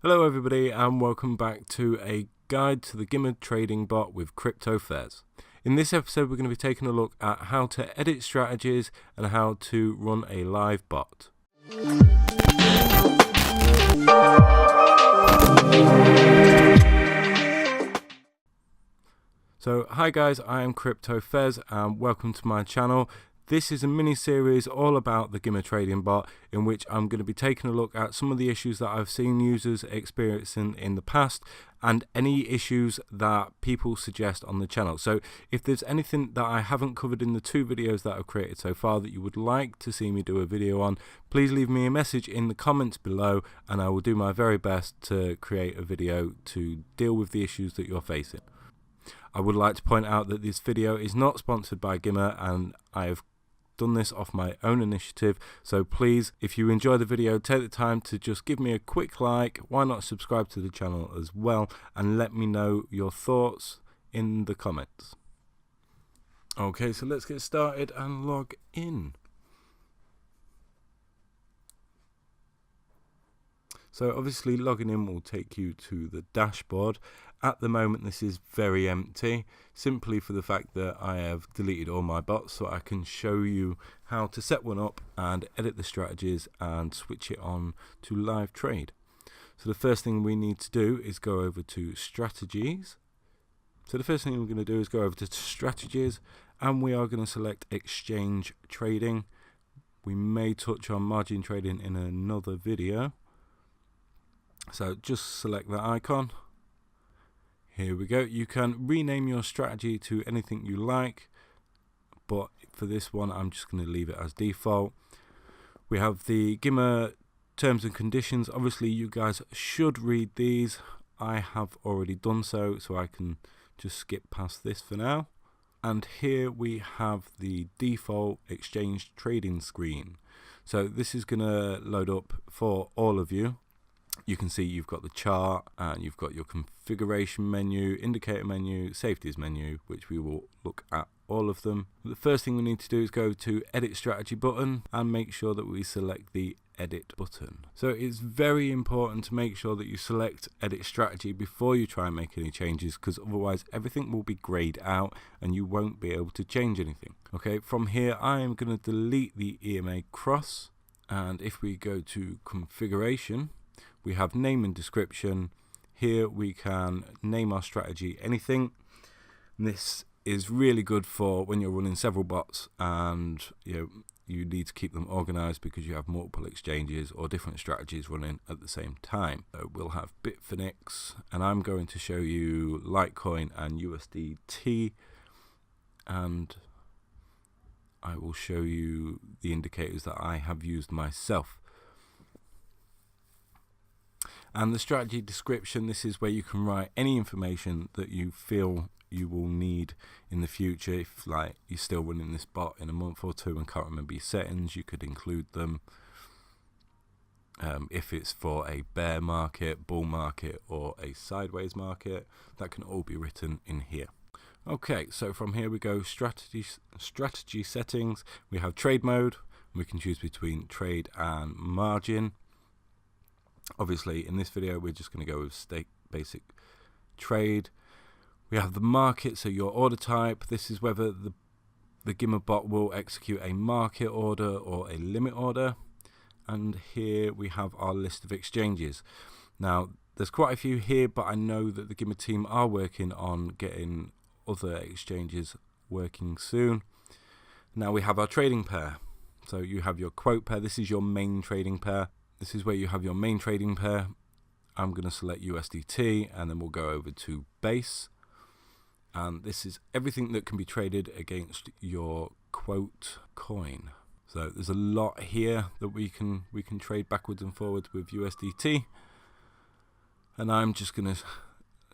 Hello everybody and welcome back to a guide to the Gimmer Trading Bot with CryptoFez. In this episode we're going to be taking a look at how to edit strategies and how to run a live bot. So hi guys, I am CryptoFez and welcome to my channel. This is a mini series all about the Gimmer Trading Bot, in which I'm going to be taking a look at some of the issues that I've seen users experiencing in the past and any issues that people suggest on the channel. So if there's anything that I haven't covered in the two videos that I've created so far that you would like to see me do a video on, please leave me a message in the comments below and I will do my very best to create a video to deal with the issues that you're facing. I would like to point out that this video is not sponsored by Gimmer and I have done this off my own initiative, so please, if you enjoy the video, take the time to just give me a quick like. Why not subscribe to the channel as well and let me know your thoughts in the comments. Okay, so let's get started and log in. So obviously logging in will take you to the dashboard. At the moment this is very empty, simply for the fact that I have deleted all my bots, so I can show you how to set one up and edit the strategies and switch it on to live trade. So the first thing we need to do is go over to strategies. So the first thing we're going to do is go over to strategies and we are going to select exchange trading. We may touch on margin trading in another video. So just select that icon. Here we go. You can rename your strategy to anything you like, but for this one I'm just going to leave it as default. We have the Gimmer terms and conditions. Obviously you guys should read these. I have already done so, so I can just skip past this for now. And here we have the default exchange trading screen. So this is going to load up for all of you. You can see you've got the chart and you've got your configuration menu, indicator menu, safeties menu, which we will look at all of them. The first thing we need to do is go to edit strategy button and make sure that we select the edit button. So it's very important to make sure that you select edit strategy before you try and make any changes, because otherwise everything will be grayed out and you won't be able to change anything. Okay, from here I am going to delete the EMA cross, and if we go to configuration, we have name and description. Here we can name our strategy anything. This is really good for when you're running several bots and you need to keep them organized because you have multiple exchanges or different strategies running at the same time. So we'll have Bitfinex, and I'm going to show you Litecoin and USDT, and I will show you the indicators that I have used myself. And the strategy description, this is where you can write any information that you feel you will need in the future. If like you're still running this bot in a month or two and can't remember your settings, you could include them. If it's for a bear market, bull market or a sideways market, that can all be written in here. Okay, so from here we go strategy settings. We have trade mode. We can choose between trade and margin. Obviously in this video we're just going to go with basic trade. We have the market, so your order type. This is whether the Gimmer bot will execute a market order or a limit order. And here we have our list of exchanges. Now there's quite a few here, but I know that the Gimmer team are working on getting other exchanges working soon. Now we have our trading pair. So you have your quote pair. This is your main trading pair. This is where you have your main trading pair. I'm going to select USDT and then we'll go over to base. And this is everything that can be traded against your quote coin. So there's a lot here that we can trade backwards and forwards with USDT. And I'm just going to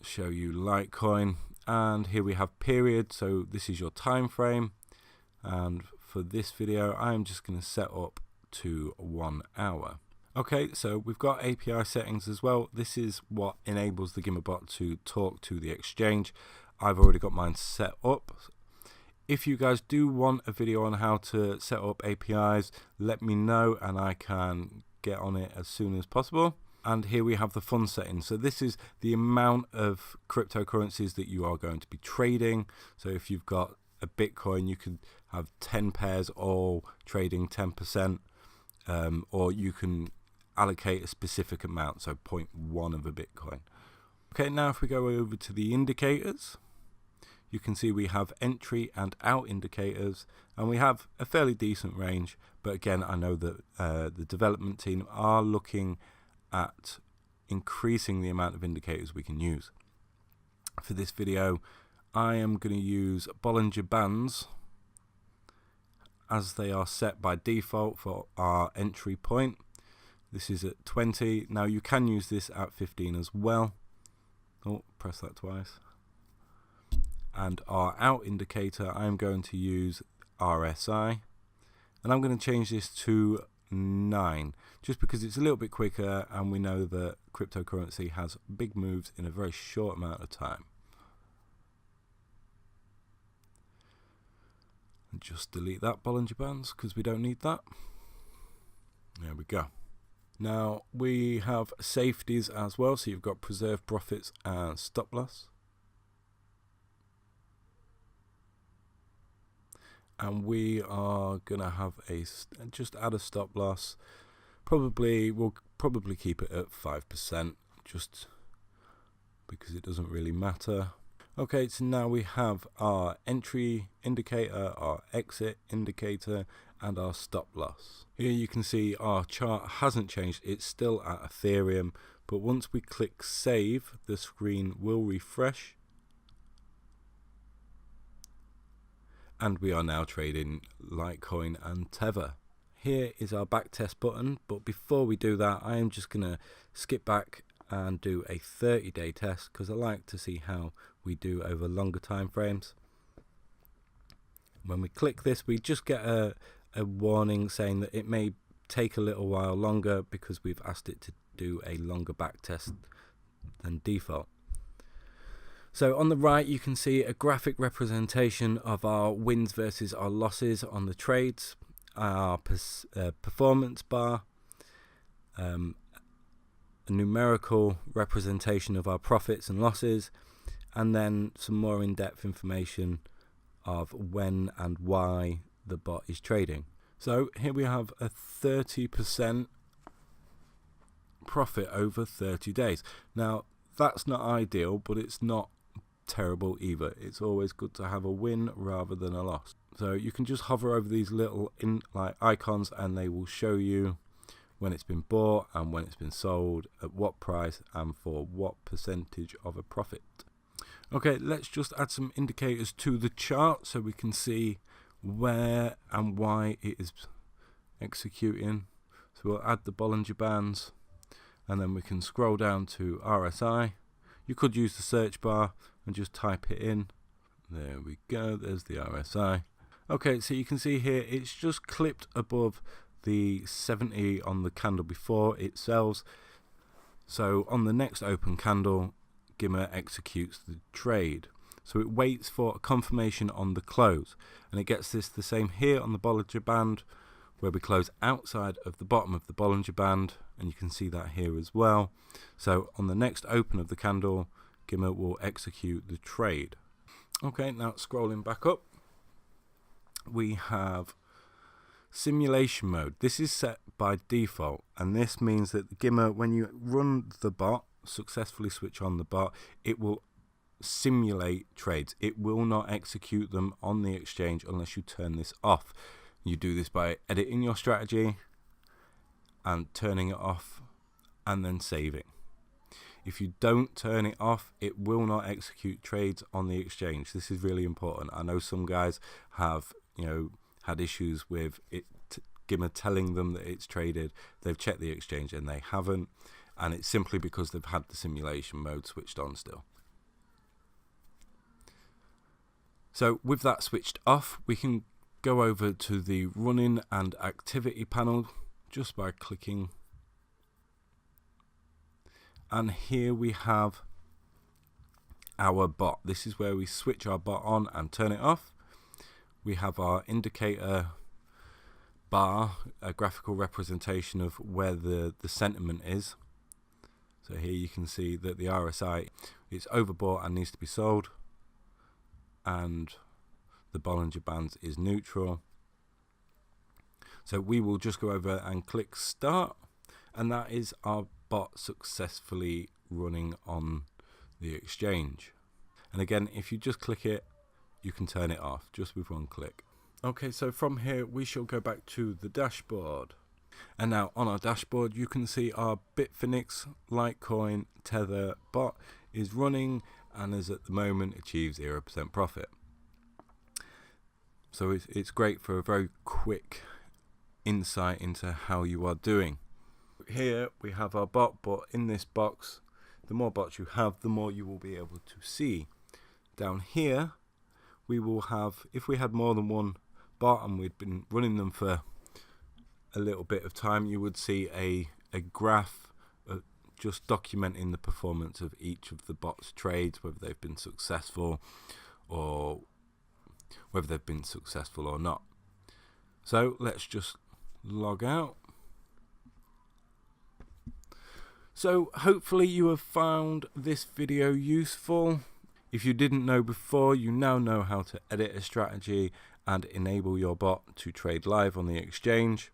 show you Litecoin. And here we have period. So this is your time frame. And for this video, I'm just going to set up to 1 hour. Okay, so we've got API settings as well. This is what enables the Gimmer bot to talk to the exchange. I've already got mine set up. If you guys do want a video on how to set up APIs, let me know and I can get on it as soon as possible. And here we have the fund settings. So this is the amount of cryptocurrencies that you are going to be trading. So if you've got a Bitcoin, you could have 10 pairs all trading 10%, or you can allocate a specific amount, so 0.1 of a Bitcoin. Okay, now if we go over to the indicators, you can see we have entry and out indicators, and we have a fairly decent range. But again, I know that the development team are looking at increasing the amount of indicators we can use. For this video, I am going to use Bollinger Bands as they are set by default for our entry point. This is at 20. Now you can use this at 15 as well. Oh, press that twice. And our out indicator, I'm going to use RSI, and I'm going to change this to 9 just because it's a little bit quicker, and we know that cryptocurrency has big moves in a very short amount of time. And just delete that Bollinger Bands because we don't need that. There we go. Now we have safeties as well, so you've got preserve profits and stop loss. And we are gonna have just add a stop loss. We'll probably keep it at 5%, just because it doesn't really matter. Okay, so now we have our entry indicator, our exit indicator, and our stop loss. Here you can see our chart hasn't changed, it's still at Ethereum, but once we click save, the screen will refresh. And we are now trading Litecoin and Tether. Here is our backtest button, but before we do that, I am just going to skip back and do a 30-day test because I like to see how we do over longer time frames. When we click this, we just get a warning saying that it may take a little while longer because we've asked it to do a longer backtest than default. So on the right, you can see a graphic representation of our wins versus our losses on the trades, our performance bar, a numerical representation of our profits and losses, and then some more in-depth information of when and why the bot is trading. So here we have a 30% profit over 30 days. Now that's not ideal, but it's not terrible either. It's always good to have a win rather than a loss. So you can just hover over these little icons and they will show you when it's been bought and when it's been sold, at what price and for what percentage of a profit. Okay, let's just add some indicators to the chart so we can see where and why it is executing. So we'll add the Bollinger Bands, and then we can scroll down to RSI. You could use the search bar and just type it in. There we go, there's the RSI. Okay, so you can see here it's just clipped above the 70 on the candle before it sells. So on the next open candle, Gimmer executes the trade. So it waits for a confirmation on the close, and it gets this the same here on the Bollinger Band, where we close outside of the bottom of the Bollinger Band, and you can see that here as well. So on the next open of the candle, Gimmer will execute the trade. Okay, now scrolling back up, we have simulation mode. This is set by default, and this means that Gimmer, when you run the bot, successfully switch on the bot, it will simulate trades. It will not execute them on the exchange unless you turn this off. You do this by editing your strategy and turning it off and then saving. If you don't turn it off, it will not execute trades on the exchange. This is really important. I know some guys have, had issues with it, Gimmer telling them that it's traded. They've checked the exchange and they haven't, and it's simply because they've had the simulation mode switched on still. So with that switched off, we can go over to the running and activity panel just by clicking, and here we have our bot. This is where we switch our bot on and turn it off. We have our indicator bar, a graphical representation of where the sentiment is. So here you can see that the RSI is overbought and needs to be sold, and the Bollinger Bands is neutral. So we will just go over and click start, and that is our bot successfully running on the exchange. And again, if you just click it, you can turn it off just with one click. Okay, so from here we shall go back to the dashboard. And now on our dashboard you can see our Bitfinex Litecoin Tether bot is running and has at the moment achieved 0% profit. So it's great for a very quick insight into how you are doing. Here we have our bot, but in this box, the more bots you have, the more you will be able to see. Down here we will have, if we had more than one bot and we'd been running them for a little bit of time, you would see a graph just documenting the performance of each of the bots' trades, whether they've been successful or not. So let's just log out. So hopefully you have found this video useful. If you didn't know before, you now know how to edit a strategy and enable your bot to trade live on the exchange.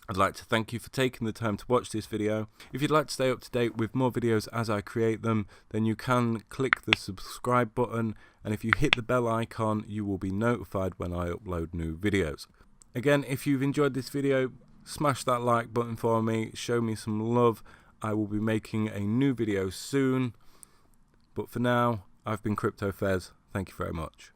I'd like to thank you for taking the time to watch this video. If you'd like to stay up to date with more videos as I create them, then you can click the subscribe button, and if you hit the bell icon, you will be notified when I upload new videos. Again, if you've enjoyed this video, smash that like button for me, show me some love. I will be making a new video soon, but for now, I've been Crypto Fez. Thank you very much.